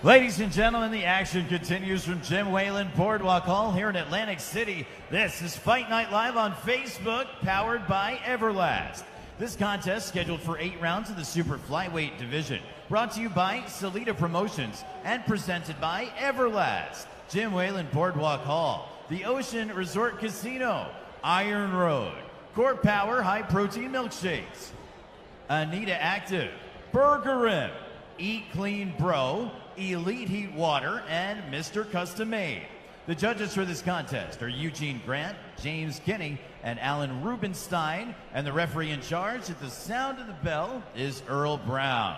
Ladies and gentlemen, the action continues from Jim Whalen Boardwalk Hall here in Atlantic City. This is Fight Night Live on Facebook, powered by Everlast. This contest, scheduled for 8 rounds of the Super Flyweight division, brought to you by Salida Promotions and presented by Everlast. Jim Whalen Boardwalk Hall, the Ocean Resort Casino, Iron Road, Core Power High Protein Milkshakes, Anita Active, Burger Rim, Eat Clean Bro, Elite Heat Water, and Mr. Custom Made. The judges for this contest are Eugene Grant, James Kinney, and Alan Rubenstein, and the referee in charge at the sound of the bell is Earl Brown.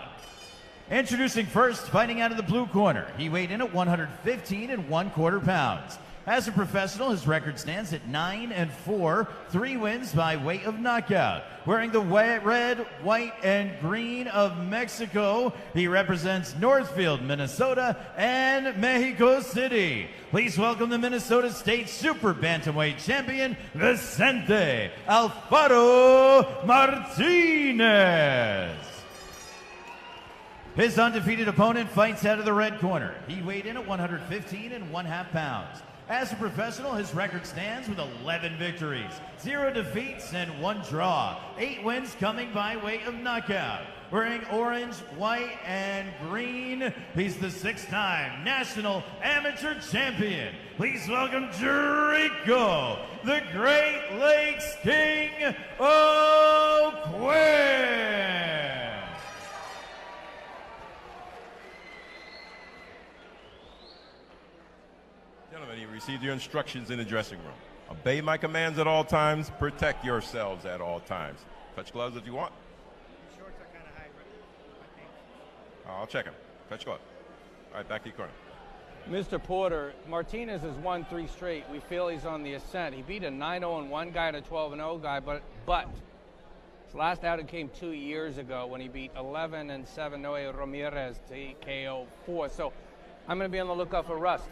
Introducing first, fighting out of the blue corner. He weighed in at 115 1/4 pounds. As a professional, his record stands at 9-4, 3 wins by way of knockout. Wearing the red, white, and green of Mexico, he represents Northfield, Minnesota, and Mexico City. Please welcome the Minnesota State Super Bantamweight Champion, Vincente Alfaro Martinez. His undefeated opponent fights out of the red corner. He weighed in at 115 1/2 pounds. As a professional, his record stands with 11 victories, 0 defeats, and 1 draw. 8 wins coming by way of knockout. Wearing orange, white, and green, he's the 6-time National Amateur Champion. Please welcome Jarico, the Great Lakes King Oquinn. You received your instructions in the dressing room. Obey my commands at all times. Protect yourselves at all times. Touch gloves if you want. Shorts are kind of high, I think. I'll check them. Touch glove. All right, back to your corner. Mr. Porter, Martinez has won 3 straight. We feel he's on the ascent. He beat a 9-0-1 guy and a 12-0 guy, but his last outing came 2 years ago when he beat 11-7 Noe Ramirez to KO 4. So I'm going to be on the lookout for rust.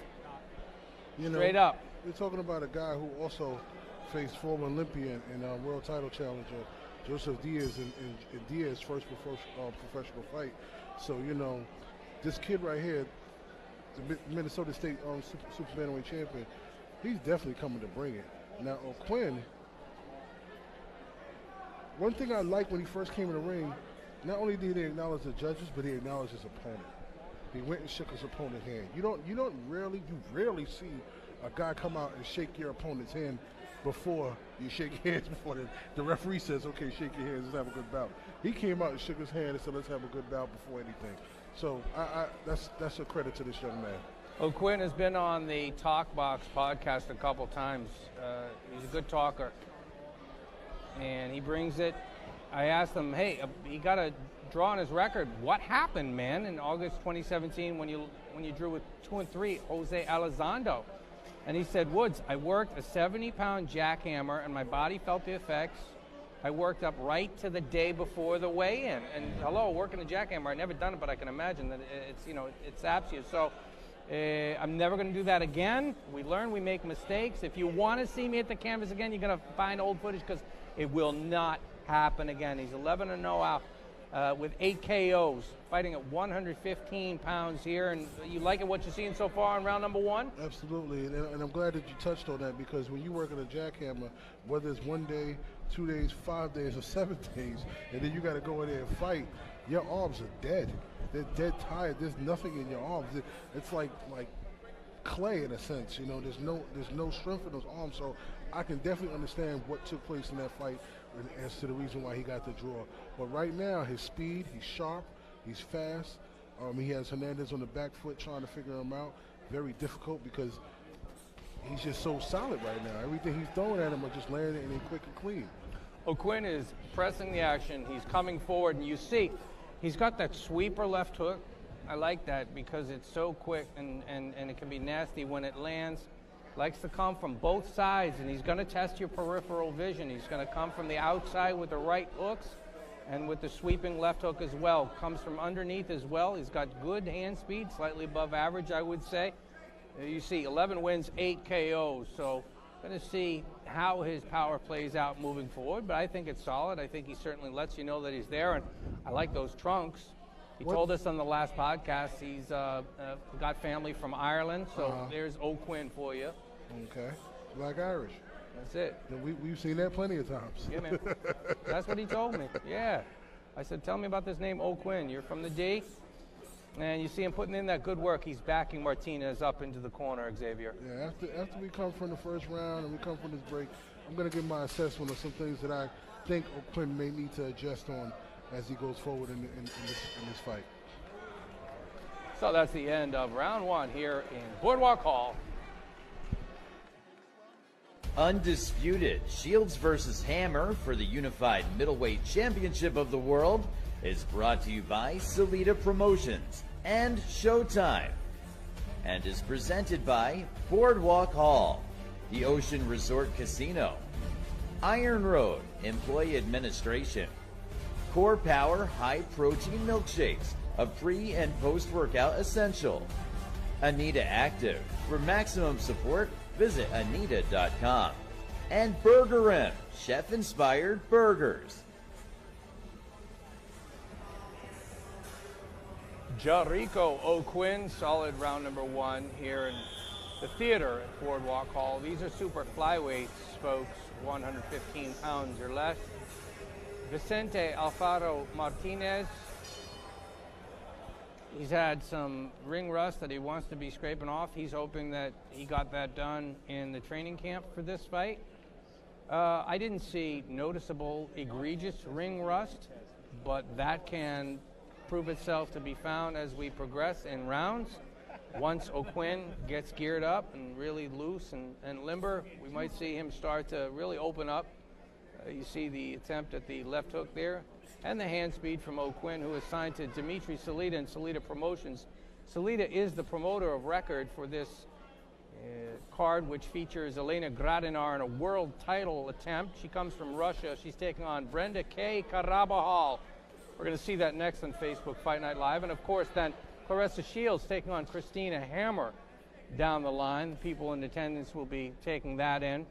Straight up. We're talking about a guy who also faced former Olympian and world title challenger Joseph Diaz in Diaz's first professional fight. So, you know, this kid right here, the Minnesota State Super Bantamweight champion, he's definitely coming to bring it. Now, Oquinn, one thing I liked when he first came in the ring, not only did he acknowledge the judges, but he acknowledged his opponent. He went and shook his opponent's hand. You rarely see a guy come out and shake your opponent's hand before you shake hands, before the referee says, okay, shake your hands, let's have a good bout. He came out and shook his hand and said, let's have a good bout before anything. So that's a credit to this young man. Oquinn has been on the Talk Box podcast a couple times. He's a good talker, and he brings it. I asked him, hey, he got a draw on his record. What happened, man, in August 2017 when you drew with 2-3 Jose Elizondo? And he said, Woods, I worked a 70-pound jackhammer and my body felt the effects. I worked up right to the day before the weigh-in. And hello, working a jackhammer, I've never done it, but I can imagine that it's, you know, it saps you. So I'm never going to do that again. We learn, we make mistakes. If you want to see me at the canvas again, you're going to find old footage because it will not happen again. He's 11-0 out. With 8 KOs, fighting at 115 pounds here. And you like it, what you're seeing so far in round number 1? Absolutely, and I'm glad that you touched on that, because when you work on a jackhammer, whether it's 1 day, 2 days, 5 days, or 7 days, and then you got to go in there and fight, your arms are dead. They're dead tired. There's nothing in your arms. It's like clay in a sense. You know, there's no strength in those arms. So I can definitely understand what took place in that fight as to the reason why he got the draw. But right now, his speed, he's sharp, he's fast. He has Hernandez on the back foot trying to figure him out. Very difficult because he's just so solid right now. Everything he's throwing at him are just landing and quick and clean. Oquinn is pressing the action. He's coming forward, and you see he's got that sweeper left hook. I like that because it's so quick and it can be nasty when it lands. Likes to come from both sides, and he's going to test your peripheral vision. He's going to come from the outside with the right hooks and with the sweeping left hook as well. Comes from underneath as well. He's got good hand speed, slightly above average, I would say. You see 11 wins, 8 KOs. So going to see how his power plays out moving forward, but I think it's solid. I think he certainly lets you know that he's there, and I like those trunks. He told us on the last podcast he's got family from Ireland, so there's Oquinn for you. Okay. Black Irish. That's it. We've seen that plenty of times. Yeah, man. That's what he told me. Yeah. I said, tell me about this name, Oquinn. You're from the D? And you see him putting in that good work. He's backing Martinez up into the corner, Xavier. Yeah, after we come from the first round and we come from this break, I'm going to give my assessment of some things that I think Oquinn may need to adjust on as he goes forward in this fight. So that's the end of round one here in Boardwalk Hall. Undisputed Shields versus Hammer for the Unified Middleweight Championship of the World is brought to you by Salida Promotions and Showtime, and is presented by Boardwalk Hall, the Ocean Resort Casino, Iron Road Employee Administration, Core Power High Protein Milkshakes, a pre and post workout essential, Anita Active. For maximum support, visit anita.com. And Burger M, chef-inspired burgers. Jarico Oquinn, solid round number one here in the theater at Boardwalk Hall. These are super flyweights, folks, 115 pounds or less. Vincente Martinez. He's had some ring rust that he wants to be scraping off. He's hoping that he got that done in the training camp for this fight. I didn't see noticeable, egregious ring rust, but that can prove itself to be found as we progress in rounds. Once Oquinn gets geared up and really loose and limber, we might see him start to really open up. You see the attempt at the left hook there, and the hand speed from Oquinn, who is signed to Dimitri Salida and Salida Promotions. Salida is the promoter of record for this card, which features Elena Gradinar in a world title attempt. She comes from Russia. She's taking on Brenda K. Karabahal. We're going to see that next on Facebook Fight Night Live. And, of course, then Claressa Shields taking on Christina Hammer down the line. The people in attendance will be taking that in.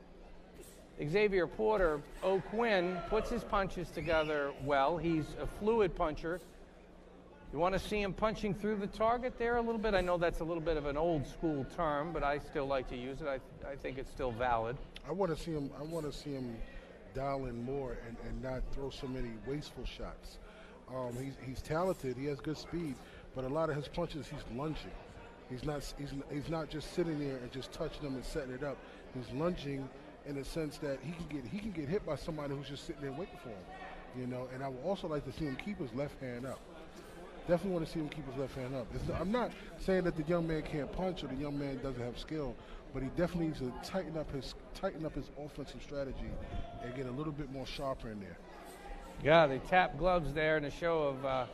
Xavier Porter, Oquinn puts his punches together well. He's a fluid puncher. You want to see him punching through the target there a little bit? I know that's a little bit of an old school term, but I still like to use it. I think it's still valid. I want to see him dial in more and not throw so many wasteful shots. He's talented. He has good speed, but a lot of his punches, he's lunging. He's not just sitting there and just touching them and setting it up. He's lunging in the sense that he can get hit by somebody who's just sitting there waiting for him, you know. And I would also like to see him keep his left hand up. Definitely want to see him keep his left hand up. I'm not saying that the young man can't punch or the young man doesn't have skill, but he definitely needs to tighten up his offensive strategy and get a little bit more sharper in there. Yeah, they tap gloves there in a show of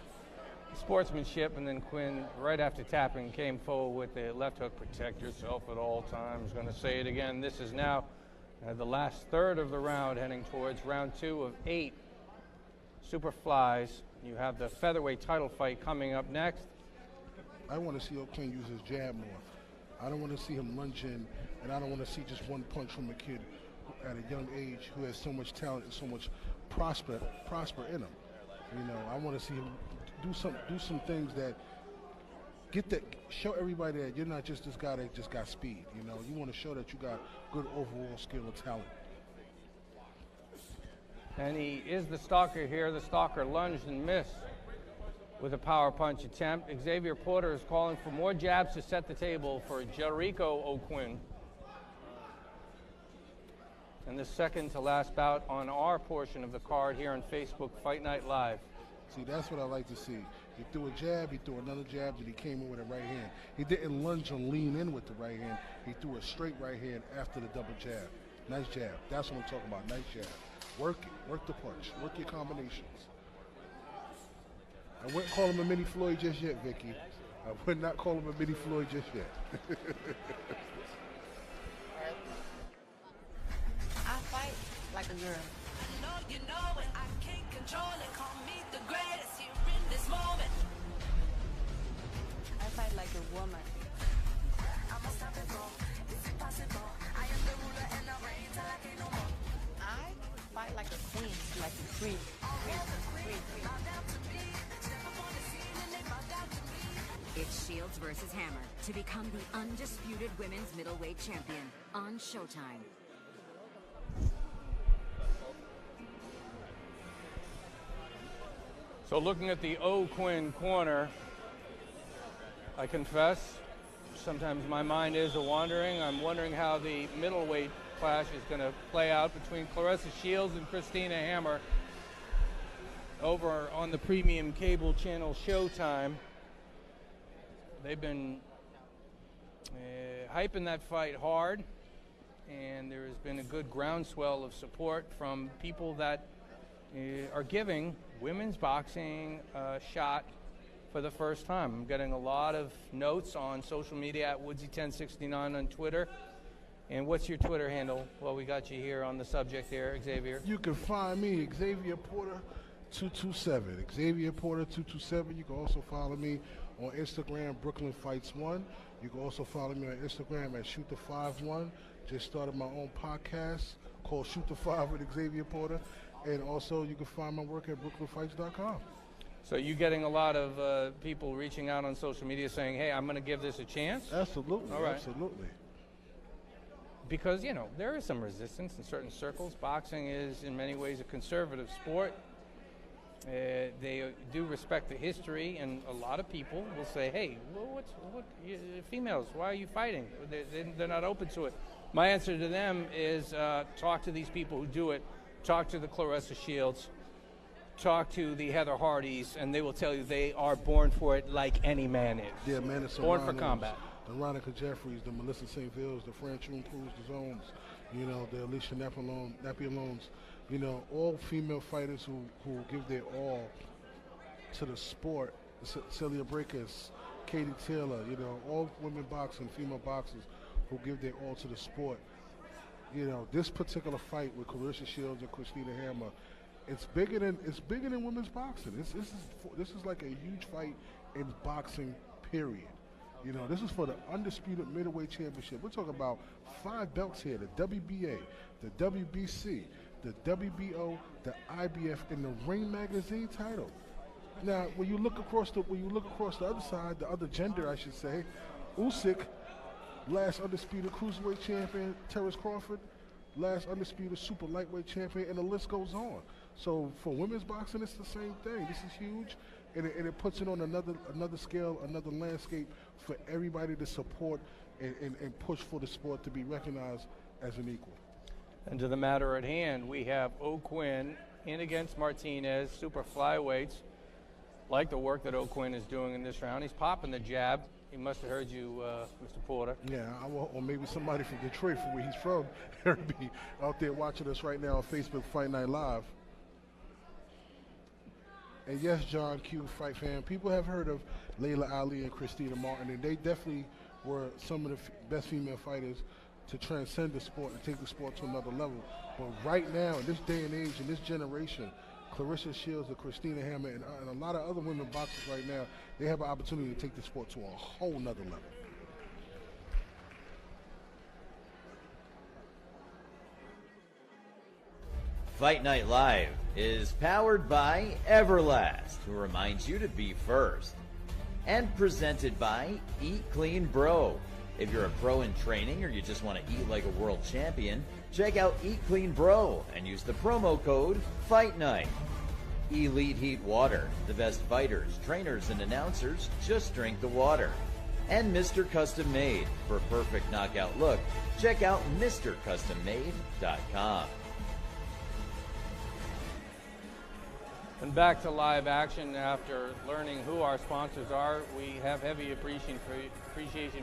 sportsmanship, and then Quinn, right after tapping, came forward with the left hook. Protect yourself at all times. Going to say it again. This is now the last third of the round, heading towards round 2 of 8 super flies. You have the featherweight title fight coming up next. I want to see Oquinn use his jab more. I don't want to see him lunge in, and I don't want to see just one punch from a kid at a young age who has so much talent and so much prosper in him. You know, I want to see him do some things that show everybody that you're not just this guy that just got speed. You know, you want to show that you got good overall skill and talent. And he is the stalker here. The stalker lunged and missed with a power punch attempt. Xavier Porter is calling for more jabs to set the table for Jarico Oquinn. And the second to last bout on our portion of the card here on Facebook Fight Night Live. See, that's what I like to see. He threw a jab, he threw another jab, and he came in with a right hand. He didn't lunge and lean in with the right hand. He threw a straight right hand after the double jab. Nice jab. That's what I'm talking about. Nice jab. Work the punch. Work your combinations. I wouldn't call him a mini Floyd just yet, Vicky. I would not call him a mini Floyd just yet. I fight like a girl. You know it, I can't control it. Call me the greatest here in this moment. I fight like a woman. I'm unstoppable, it's impossible. I am the ruler and I reign till I can't no more. I fight like a queen, like a queen. Queen. All down to me, step up on the scene and they It's Shields versus Hammer to become the undisputed women's middleweight champion on Showtime. So looking at the Oquinn corner, I confess, sometimes my mind is a-wandering. I'm wondering how the middleweight clash is going to play out between Claressa Shields and Christina Hammer over on the premium cable channel Showtime. They've been hyping that fight hard, and there has been a good groundswell of support from people that are giving women's boxing a shot for the first time. I'm getting a lot of notes on social media at Woodsy1069 on Twitter. And what's your Twitter handle? Well, we got you here on the subject here, Xavier. You can find me, Xavier Porter 227. Xavier Porter 227. You can also follow me on Instagram, Brooklyn Fights 1. You can also follow me on Instagram at Shoot the 5-1. Just started my own podcast called Shoot the 5 with Xavier Porter. And also you can find my work at brooklynfights.com. So you getting a lot of people reaching out on social media saying, hey, I'm going to give this a chance? Absolutely. All right. Absolutely. Because, you know, there is some resistance in certain circles. Boxing is in many ways a conservative sport. They do respect the history, and a lot of people will say, hey, well, females, why are you fighting? They're not open to it. My answer to them is talk to these people who do it. Talk to the Claressa Shields. Talk to the Heather Hardys, and they will tell you they are born for it like any man is. Yeah, man, it's born for combat. The Ronica Jeffries, the Melissa St. Villes, the Franchune Cruz, the Zones, you know, the Alicia Napialones, you know, all female fighters who give their all to the sport. Celia Breakers, Katie Taylor, you know, all women boxing, female boxers who give their all to the sport. You know, this particular fight with Claressa Shields and Christina Hammer, it's bigger than women's boxing. This is like a huge fight in boxing, period. You know, this is for the undisputed middleweight championship. We're talking about 5 belts here: the WBA, the WBC, the WBO, the IBF, and the Ring Magazine title. Now, when you look across the other side, the other gender, I should say, Usyk, last undisputed cruiserweight champion, Terrence Crawford, last undisputed super lightweight champion, and the list goes on. So for women's boxing, it's the same thing. This is huge, and it puts it on another scale, another landscape for everybody to support and push for the sport to be recognized as an equal. And to the matter at hand, we have Oquinn in against Martinez, super flyweights. Like the work that Oquinn is doing in this round. He's popping the jab. He must have heard you, Mr. Porter. Yeah, or maybe somebody from Detroit, from where he's from, heard me out there watching us right now on Facebook Fight Night Live. And yes, John Q, fight fan, people have heard of Layla Ali and Christina Martin, and they definitely were some of the best female fighters to transcend the sport and take the sport to another level. But right now, in this day and age, in this generation, Claressa Shields and Christina Hammer and a lot of other women boxers right now, they have an opportunity to take the sport to a whole nother level. Fight Night Live is powered by Everlast, who reminds you to be first. And presented by Eat Clean Bro. If you're a pro in training or you just want to eat like a world champion, check out Eat Clean Bro and use the promo code Fight Night. Elite Heat Water. The best fighters, trainers, and announcers just drink the water. And Mr. Custom Made. For a perfect knockout look, check out MrCustomMade.com. And back to live action after learning who our sponsors are. We have heavy appreciation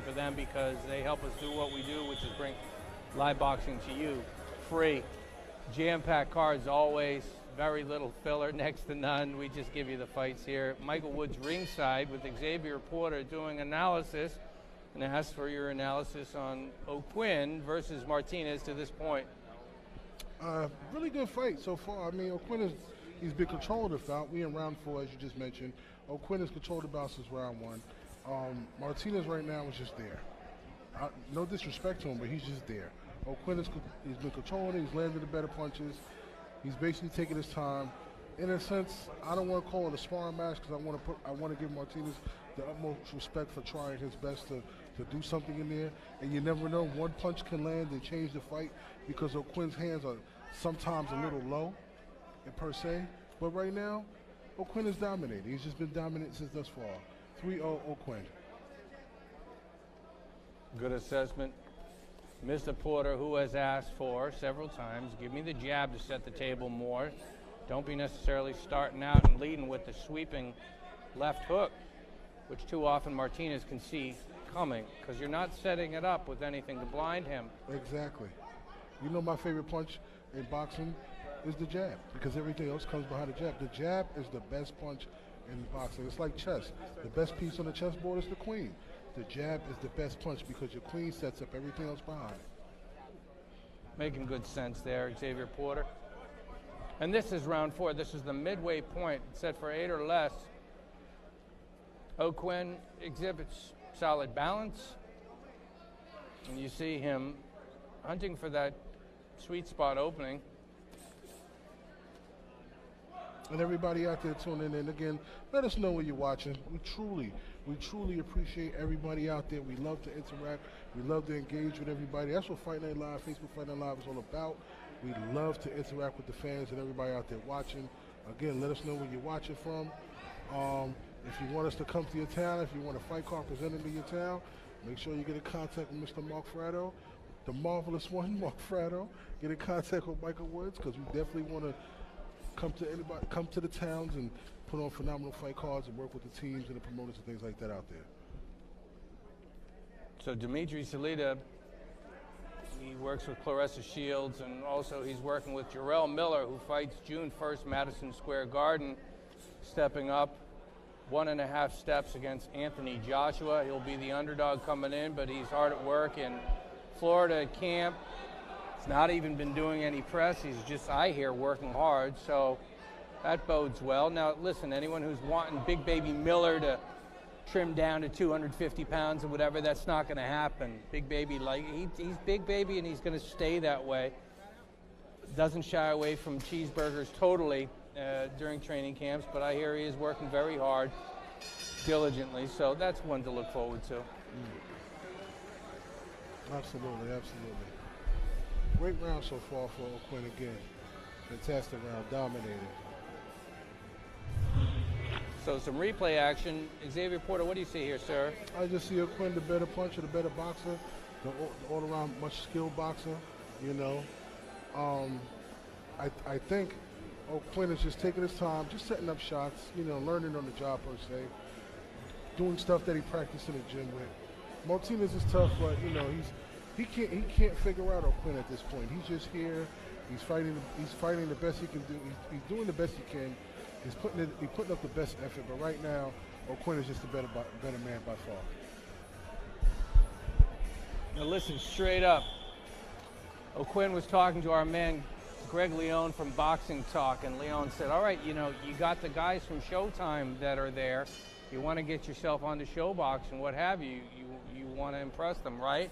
for them because they help us do what we do, which is bring live boxing to you free. Jam-packed cards always, very little filler, next to none. We just give you the fights here. Michael Woods ringside with Xavier Porter doing analysis, and ask for your analysis on Oquinn versus Martinez to this point. Really good fight so far. I mean, Oquinn he's been controlled the bout. We in round 4, as you just mentioned. Oquinn has controlled the bout since round 1. Martinez right now is just there. No disrespect to him, but he's just there. Oquinn he's been controlling it. He's landed the better punches. He's basically taking his time, in a sense, I don't want to call it a sparring match because I want to give Martinez the utmost respect for trying his best to do something in there. And you never know, one punch can land and change the fight because Oquinn's hands are sometimes a little low, per se. But right now, Oquinn is dominating. He's just been dominant since thus far. 3-0 Oquinn. Good assessment. Mr. Porter, who has asked for several times, give me the jab to set the table more. Don't be necessarily starting out and leading with the sweeping left hook, which too often Martinez can see coming because you're not setting it up with anything to blind him. Exactly. You know my favorite punch in boxing is the jab because everything else comes behind the jab. The jab is the best punch in boxing. It's like chess. The best piece on the chessboard is the queen. The jab is the best punch because your queen sets up everything else behind. Making good sense there, Xavier Porter. And this is round 4. This is the midway point. It's set for 8 or less. Oquinn exhibits solid balance. And you see him hunting for that sweet spot opening. And everybody out there tuning in, again, let us know where you're watching. We truly appreciate everybody out there. We love to interact. We love to engage with everybody. That's what Fight Night Live, Facebook Fight Night Live is all about. We love to interact with the fans and everybody out there watching. Again, let us know where you're watching from. If you want us to come to your town, if you want a fight card presented to your town, make sure you get in contact with Mr. Mark Fratto, the marvelous one, Mark Fratto. Get in contact with Michael Woods because we definitely want to come to the towns and put on phenomenal fight cards and work with the teams and the promoters and things like that out there. So Dimitri Salita, he works with Clarissa Shields, and also he's working with Jarrell Miller, who fights June 1st, Madison Square Garden, stepping up 1.5 steps against Anthony Joshua. He'll be the underdog coming in, but he's hard at work in Florida camp. He's not even been doing any press. He's just, I hear, working hard, so that bodes well. Now, listen, anyone who's wanting Big Baby Miller to trim down to 250 pounds or whatever, that's not going to happen. Big Baby, he's Big Baby, and he's going to stay that way. Doesn't shy away from cheeseburgers totally during training camps, but I hear he is working very hard, diligently, so that's one to look forward to. Absolutely. Great round so far for Oquinn again. Fantastic round, dominating. So some replay action. Xavier Porter, what do you see here, sir? I just see Oquinn the better puncher, the better boxer, the all-around much skilled boxer, you know. I think Oquinn is just taking his time, just setting up shots, you know, learning on the job per se, doing stuff that he practiced in the gym with. Martinez is tough, but you know, he can't figure out Oquinn at this point. He's just here. He's fighting the best he can do. He's doing the best he can. He's putting up the best effort. But right now, Oquinn is just a better man by far. Now listen, straight up, Oquinn was talking to our man Greg Leone from Boxing Talk, and Leone said, all right, you know, you got the guys from Showtime that are there. You want to get yourself onto ShowBox and what have you. You want to impress them, right?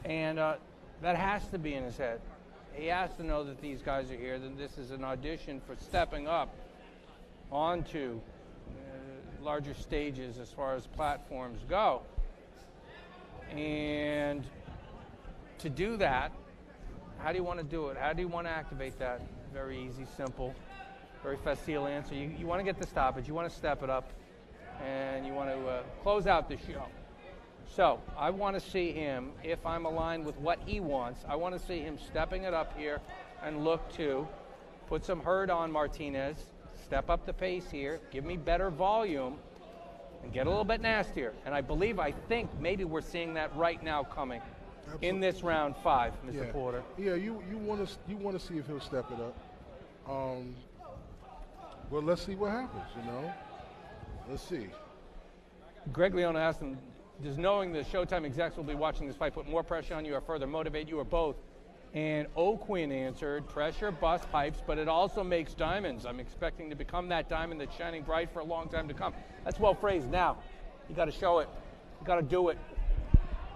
And that has to be in his head. He has to know that these guys are here, that this is an audition for stepping up onto larger stages as far as platforms go. And to do that, how do you want to do it? How do you want to activate that? Very easy, simple, very facile answer. You want to get the stoppage, you want to step it up, and you want to close out the show. So I want to see him, if I'm aligned with what he wants, I want to see him stepping it up here and look to put some hurt on Martinez, step up the pace here, give me better volume, and get a little bit nastier. And I think maybe we're seeing that right now coming. Absolutely. In this round 5, Mr. Porter. Yeah, you want to see if he'll step it up. Well, let's see what happens, you know. Let's see. Greg Leone asked him, does knowing the Showtime execs will be watching this fight put more pressure on you or further motivate you or both? And Oquinn answered, pressure busts pipes, but it also makes diamonds. I'm expecting to become that diamond that's shining bright for a long time to come. That's well phrased. Now, you got to show it. You got to do it.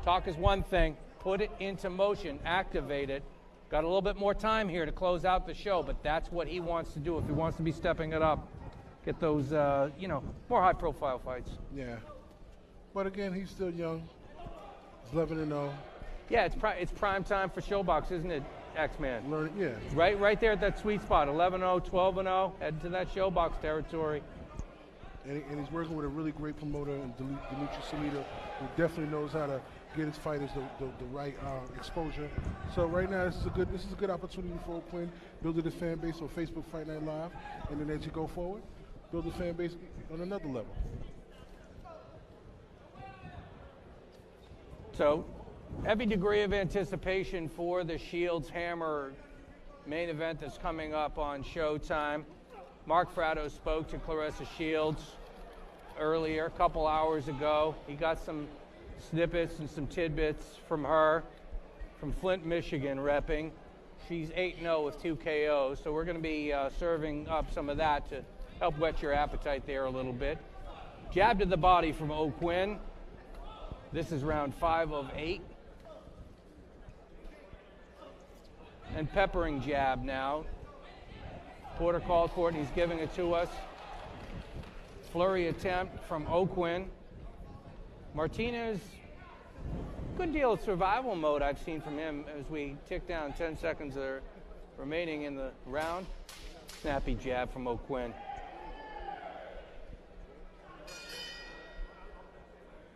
Talk is one thing. Put it into motion. Activate it. Got a little bit more time here to close out the show, but that's what he wants to do if he wants to be stepping it up. Get those, more high-profile fights. Yeah. But again, he's still young. He's 11-0. Yeah, it's prime time for Showbox, isn't it, X-Man? Yeah. Right there at that sweet spot, 11-0, 12-0, heading to that Showbox territory. And he's working with a really great promoter, Dimitri Salita, who definitely knows how to get his fighters the right exposure. So right now, this is a good opportunity for Oquinn, building his fan base on Facebook Fight Night Live, and then as you go forward, build a fan base on another level. So, heavy degree of anticipation for the Shields Hammer main event that's coming up on Showtime. Mark Fratto spoke to Claressa Shields earlier, a couple hours ago. He got some snippets and some tidbits from her, from Flint, Michigan, repping. She's 8-0 with 2 KOs, so we're going to be serving up some of that to help whet your appetite there a little bit. Jab to the body from Oquinn. This is round 5 of 8. And peppering jab now. Porter called for it, and he's giving it to us. Flurry attempt from Oquinn. Martinez, good deal of survival mode I've seen from him as we tick down 10 seconds remaining in the round. Snappy jab from Oquinn.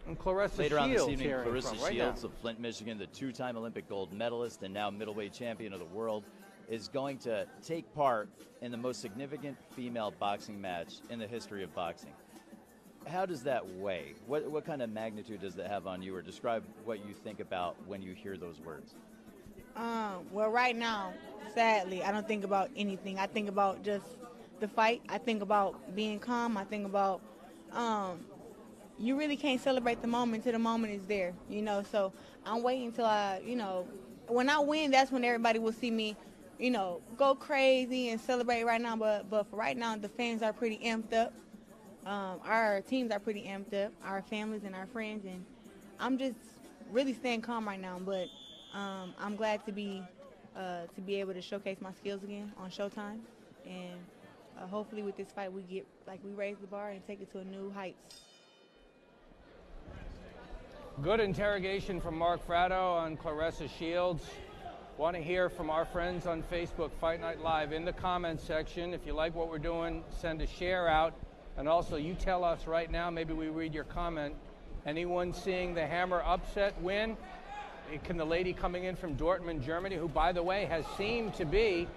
And Claressa Later on this Shields evening, hearing Claressa from right Shields now. of Flint, Michigan, the 2-time Olympic gold medalist and now middleweight champion of the world, is going to take part in the most significant female boxing match in the history of boxing. How does that weigh? What kind of magnitude does that have on you, or describe what you think about when you hear those words? Well, right now, sadly, I don't think about anything. I think about just the fight. I think about being calm. I think about you really can't celebrate the moment till the moment is there, So I'm waiting till when I win, that's when everybody will see me, go crazy and celebrate right now. But for right now, the fans are pretty amped up. Our teams are pretty amped up, our families and our friends, and I'm just really staying calm right now. But I'm glad to be able to showcase my skills again on Showtime, and hopefully with this fight we raise the bar and take it to a new heights. Good interrogation from Mark Fratto on Claressa Shields. Want to hear from our friends on Facebook, Fight Night Live, in the comments section. If you like what we're doing, send a share out. And also, you tell us right now, maybe we read your comment. Anyone seeing the Hammer upset win? Can the lady coming in from Dortmund, Germany, who, by the way, has seemed to be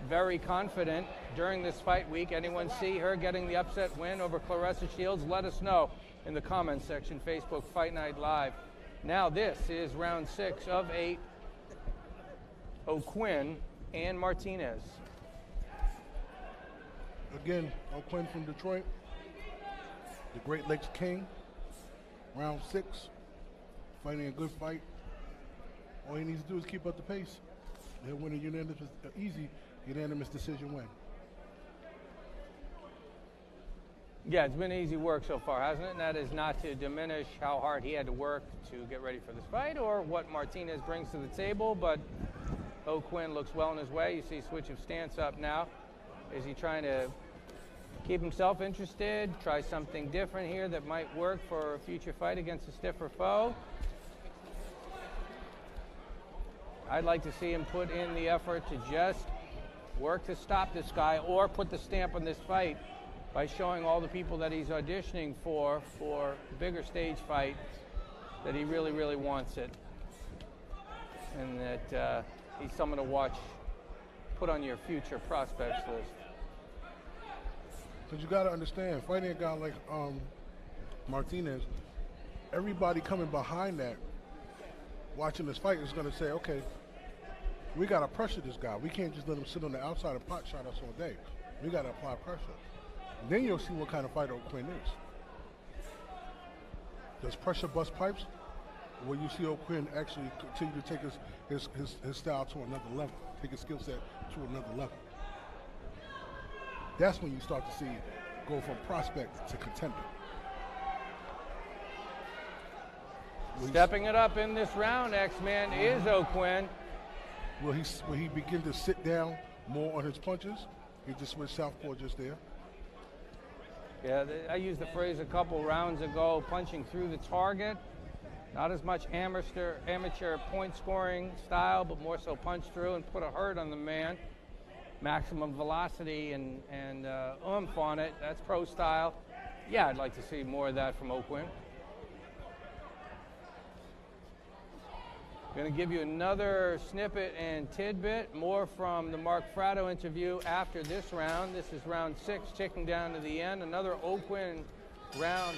very confident during this fight week, anyone see her getting the upset win over Claressa Shields? Let us know in the comments section, Facebook Fight Night Live. Now this is round 6 of 8. Oquinn and Martinez. Again, Oquinn from Detroit, the Great Lakes King, round 6, fighting a good fight. All he needs to do is keep up the pace. He'll win a unanimous decision win. Yeah, it's been easy work so far, hasn't it? And that is not to diminish how hard he had to work to get ready for this fight or what Martinez brings to the table, but Oquinn looks well on his way. You see switch of stance up now. Is he trying to keep himself interested, try something different here that might work for a future fight against a stiffer foe? I'd like to see him put in the effort to just work to stop this guy or put the stamp on this fight by showing all the people that he's auditioning for bigger stage fight that he really, really wants it. And that he's someone to watch, put on your future prospects list. Because you got to understand, fighting a guy like Martinez, everybody coming behind that, watching this fight is going to say, okay, we got to pressure this guy. We can't just let him sit on the outside and pot shot us all day. We got to apply pressure. And then you'll see what kind of fighter Oquinn is. Does pressure bust pipes? Or will you see Oquinn actually continue to take his style to another level, take his skill set to another level? That's when you start to see go from prospect to contender. Stepping it up in this round, X-Man, is Oquinn. Will he begin to sit down more on his punches? He just went southpaw just there. Yeah, I used the phrase a couple rounds ago, punching through the target. Not as much amateur point scoring style, but more so punch through and put a hurt on the man. Maximum velocity and oomph on it. That's pro style. Yeah, I'd like to see more of that from Oquinn. Going to give you another snippet and tidbit, more from the Mark Fratto interview after this round. This is round 6, ticking down to the end. Another Oquinn round.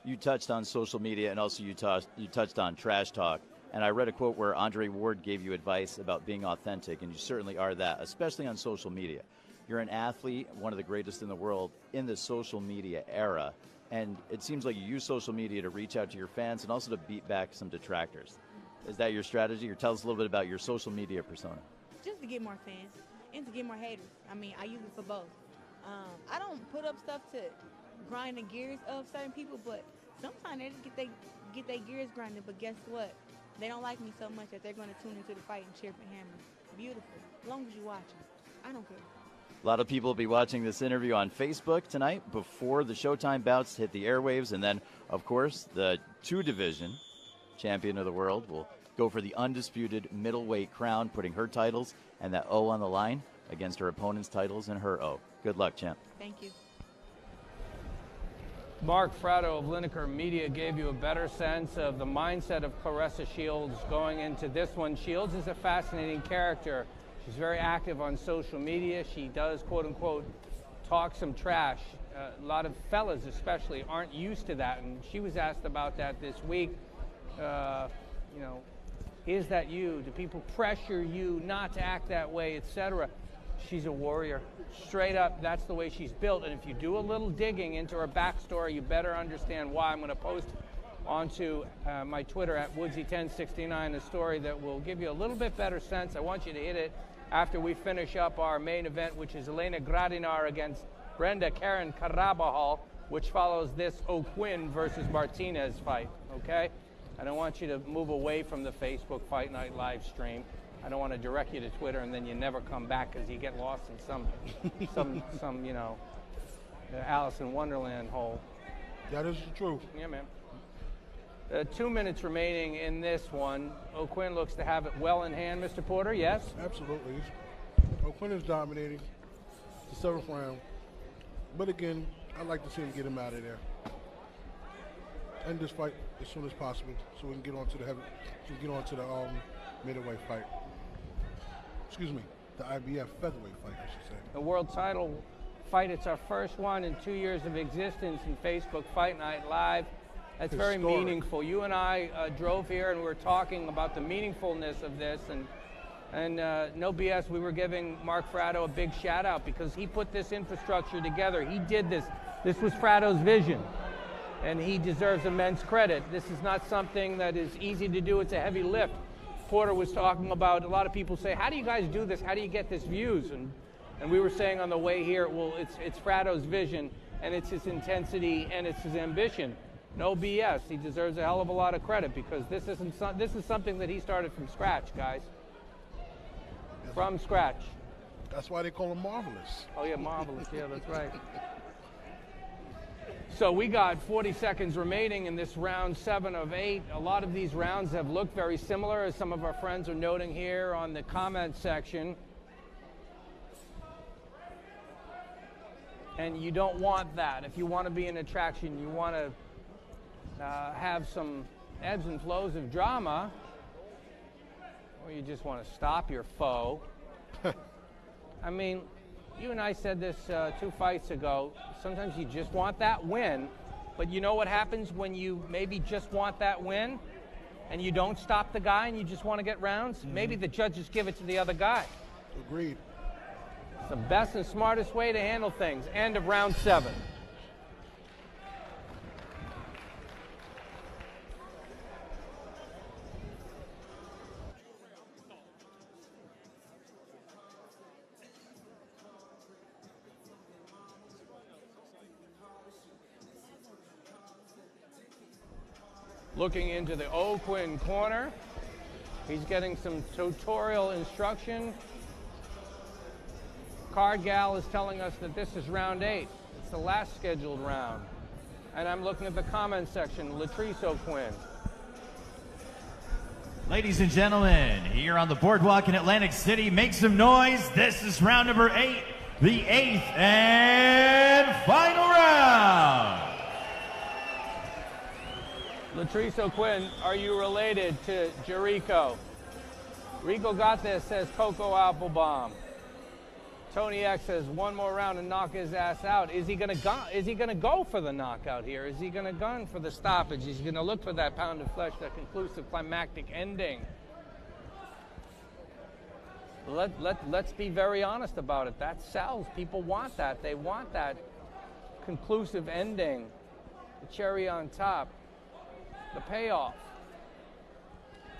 You touched on social media, and also you touched on trash talk. And I read a quote where Andre Ward gave you advice about being authentic, and you certainly are that, especially on social media. You're an athlete, one of the greatest in the world in the social media era. And it seems like you use social media to reach out to your fans and also to beat back some detractors. Is that your strategy? Or tell us a little bit about your social media persona. Just to get more fans and to get more haters. I mean, I use it for both. I don't put up stuff to grind the gears of certain people, but sometimes they just get their gears grinded. But guess what? They don't like me so much that they're going to tune into the fight and cheer for Hammer. Beautiful. As long as you watch it. I don't care. A lot of people will be watching this interview on Facebook tonight before the Showtime bouts hit the airwaves. And then, of course, the 2-division champion of the world will go for the undisputed middleweight crown, putting her titles and that O on the line against her opponent's titles and her O. Good luck, champ. Thank you. Mark Fratto of Lineker Media gave you a better sense of the mindset of Claressa Shields going into this one. Shields is a fascinating character. She's very active on social media. She does, quote unquote, talk some trash. A lot of fellas especially aren't used to that, and she was asked about that this week. Is that you? Do people pressure you not to act that way, etc.? She's a warrior. Straight up, that's the way she's built. And if you do a little digging into her backstory, you better understand why. I'm going to post onto my Twitter at Woodsy1069 a story that will give you a little bit better sense. I want you to hit it after we finish up our main event, which is Elena Gradinar against Brenda Karen Carabajal, which follows this Oquinn versus Martinez fight, okay? I don't want you to move away from the Facebook Fight Night live stream. I don't want to direct you to Twitter and then you never come back because you get lost in some Alice in Wonderland hole. That is the truth. Yeah, man. 2 minutes remaining in this one. Oquinn looks to have it well in hand, Mr. Porter, yes? Absolutely. Oquinn is dominating the 7th round. But again, I'd like to see him get him out of there. End this fight as soon as possible so we can get on to the middleweight fight. Excuse me, the IBF featherweight fight, I should say. The world title fight. It's our first one in 2 years of existence in Facebook Fight Night Live. That's very meaningful. You and I drove here and we were talking about the meaningfulness of this, and no BS, we were giving Mark Fratto a big shout out because he put this infrastructure together. He did this. This was Fratto's vision, and he deserves immense credit. This is not something that is easy to do. It's a heavy lift. Porter was talking about, a lot of people say, how do you guys do this? How do you get this views? And we were saying on the way here, well, it's Fratto's vision, and it's his intensity, and it's his ambition. No BS. He deserves a hell of a lot of credit because this is something that he started from scratch, guys. From scratch. That's why they call him Marvelous. Oh, yeah, Marvelous. Yeah, that's right. So we got 40 seconds remaining in this round 7 of 8. A lot of these rounds have looked very similar, as some of our friends are noting here on the comment section. And you don't want that. If you want to be an attraction, you want to have some ebbs and flows of drama, or you just want to stop your foe. I mean, you and I said this 2 fights ago. Sometimes you just want that win, but you know what happens when you maybe just want that win and you don't stop the guy and you just want to get rounds? Mm-hmm. Maybe the judges give it to the other guy. Agreed. It's the best and smartest way to handle things. End of round 7. looking into the Oquinn corner. He's getting some tutorial instruction. Card Gal is telling us that this is round 8. It's the last scheduled round. And I'm looking at the comment section, Latrice Oquinn. Ladies and gentlemen, here on the boardwalk in Atlantic City, make some noise. This is round number 8, the 8th and final round. Latrice Oquinn, are you related to Jarico? Rico got this, says Coco Applebaum. Tony X says one more round and knock his ass out. Is he gonna go for the knockout here? Is he gonna gun for the stoppage? Is he gonna look for that pound of flesh, that conclusive climactic ending? Let's be very honest about it. That sells. People want that. They want that conclusive ending, the cherry on top, the payoff.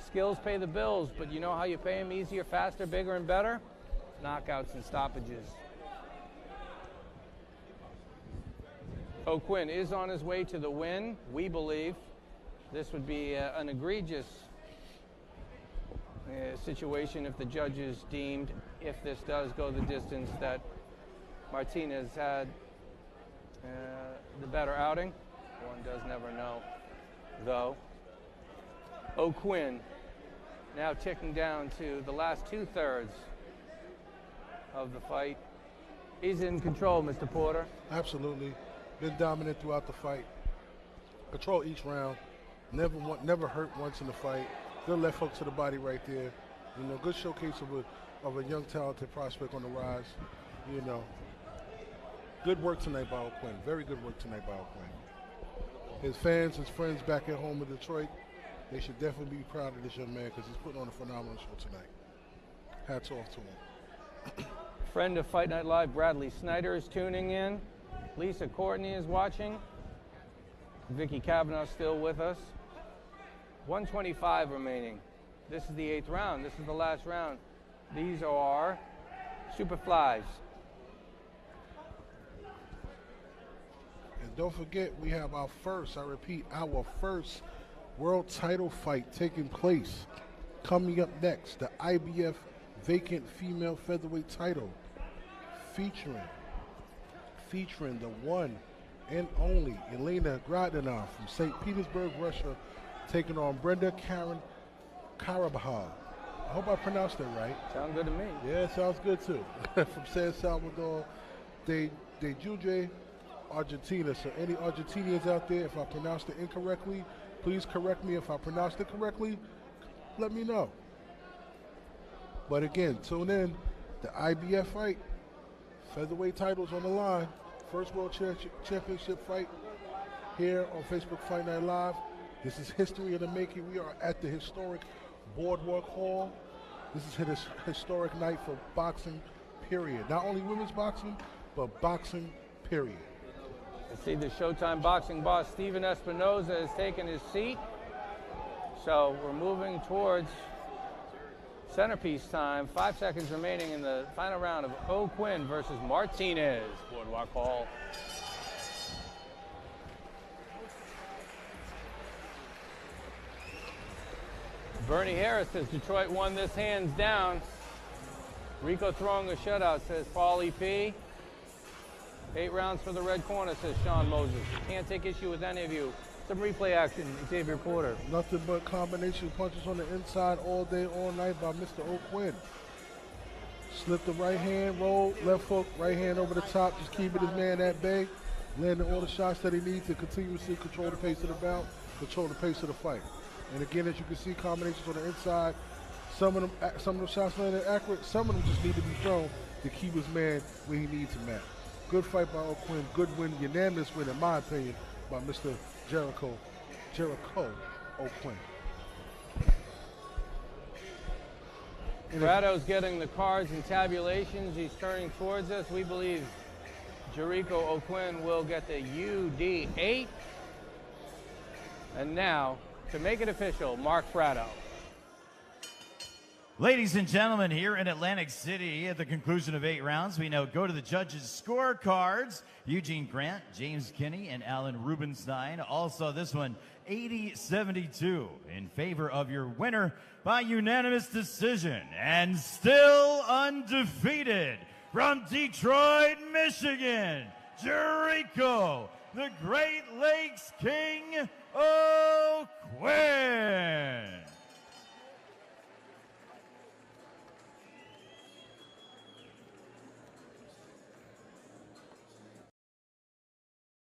Skills pay the bills, but you know how you pay them easier, faster, bigger, and better? Knockouts and stoppages. Oquinn is on his way to the win, we believe. This would be an egregious situation if the judges deemed, if this does go the distance, that Martinez had the better outing. One does never know, though. Oquinn now ticking down to the last 2/3 of the fight. He's in control, Mr. Porter. Absolutely. Been dominant throughout the fight. Control each round. Never hurt once in the fight. Good left hook to the body right there. You know, good showcase of a young, talented prospect on the rise. You know, good work tonight by Oquinn. Very good work tonight by Oquinn. His fans, his friends back at home in Detroit, they should definitely be proud of this young man because he's putting on a phenomenal show tonight. Hats off to him. Friend of Fight Night Live, Bradley Snyder, is tuning in. Lisa Courtney is watching. Vicky Kavanaugh still with us. 125 remaining. This is the 8th round. This is the last round. These are Superflies. And don't forget, we have our first, I repeat, our first world title fight taking place. Coming up next, the IBF vacant female featherweight title, featuring the one and only Elena Gradinov from St. Petersburg, Russia, taking on Brenda Karen Karabahal. I hope I pronounced that right. Sounds good to me. Yeah, it sounds good too. From San Salvador de Jujuy, Argentina. So any Argentinians out there, if I pronounced it incorrectly, please correct me. If I pronounced it correctly, let me know. But again, tune in. The IBF fight, featherweight titles on the line. First World Championship fight here on Facebook Fight Night Live. This is history in the making. We are at the historic Boardwalk Hall. This is a historic night for boxing, period. Not only women's boxing, but boxing, period. I see the Showtime boxing boss, Steven Espinoza, has taken his seat. So we're moving towards centerpiece time. 5 seconds remaining in the final round of Oquinn versus Martinez, Boardwalk Hall. Bernie Harris says Detroit won this hands down. Rico throwing a shutout, says Paul EP. 8 rounds for the red corner, says Sean Moses. Can't take issue with any of you. Some replay action, Xavier Porter. Nothing but combination punches on the inside all day, all night by Mr. Oquinn. Slip the right hand, roll, left hook, right hand over the top, just keeping his man at bay, landing all the shots that he needs to continuously control the pace of the bout, control the pace of the fight. And again, as you can see, combinations on the inside, some of them shots landed accurate, some of them just need to be thrown to keep his man where he needs him at. Good fight by Oquinn, good win, unanimous win in my opinion by Mr. Jarico Oquinn. Brado's getting the cards and tabulations. He's turning towards us. We believe Jarico Oquinn will get the UD8. And now, to make it official, Mark Brado. Ladies and gentlemen, here in Atlantic City, at the conclusion of 8 rounds, we now go to the judges' scorecards. Eugene Grant, James Kinney, and Alan Rubenstein. Also, this one 80-72 in favor of your winner by unanimous decision, and still undefeated from Detroit, Michigan, Jarico, the Great Lakes King Oquinn.